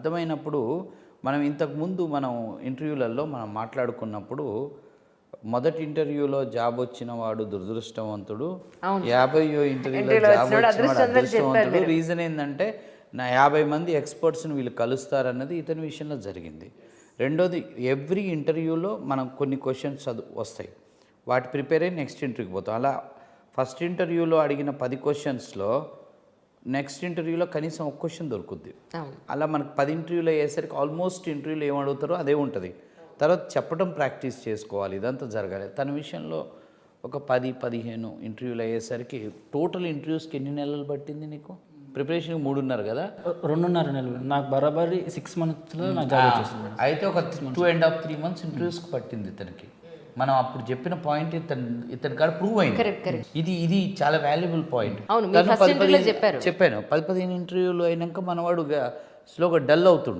అర్థమైనప్పుడు మనం ఇంతకుముందు మనం ఇంటర్వ్యూలలో మనం మాట్లాడుకున్నప్పుడు మొదటి ఇంటర్వ్యూలో జాబ్ వచ్చిన వాడు దురదృష్టవంతుడు, 50వ ఇంటర్వ్యూలో జాబ్ వచ్చిన వాడు అదృష్టవంతుడు. రీజన్ ఏంటంటే నా 50 మంది ఎక్స్పర్ట్స్ని వీళ్ళు కలుస్తారన్నది ఇతని విషయంలో జరిగింది. రెండోది, ఎవ్రీ ఇంటర్వ్యూలో మనం కొన్ని క్వశ్చన్స్ వస్తాయి, వాటి ప్రిపేర్ అయ్యి నెక్స్ట్ ఇంటర్వ్యూకి పోతాం. అలా ఫస్ట్ ఇంటర్వ్యూలో అడిగిన 10 క్వశ్చన్స్లో నెక్స్ట్ ఇంటర్వ్యూలో కనీసం ఒక క్వశ్చన్ దొరుకుద్ది. అలా మనకు 10 ఇంటర్వ్యూలు అయ్యేసరికి ఆల్మోస్ట్ ఇంటర్వ్యూలో ఏమడుగుతారో అదే ఉంటుంది. తర్వాత చెప్పడం ప్రాక్టీస్ చేసుకోవాలి, ఇదంతా జరగాలి. తన విషయంలో ఒక 10-15 ఇంటర్వ్యూలు అయ్యేసరికి టోటల్ ఇంటర్వ్యూస్కి ఎన్ని నెలలు పట్టింది నీకు? ప్రిపరేషన్కి 3.5 కదా? 2.5 నెలలు. నాకు బరాబరి 6 మంత్స్లో నాకు జాబ్ వచ్చేసింది. అయితే ఒక 2.5-3 మంత్స్ ఇంటర్వ్యూస్కి పట్టింది ఇతనికి. మనం అప్పుడు చెప్పిన పాయింట్ ఇతని కాడ ప్రూవ్ అయింది. ఇది చాలా వాల్యుబుల్ పాయింట్. చెప్పాను 10-15 ఇంటర్వ్యూలు అయినాక మనవాడు స్లోగా డల్ అవుతుండు.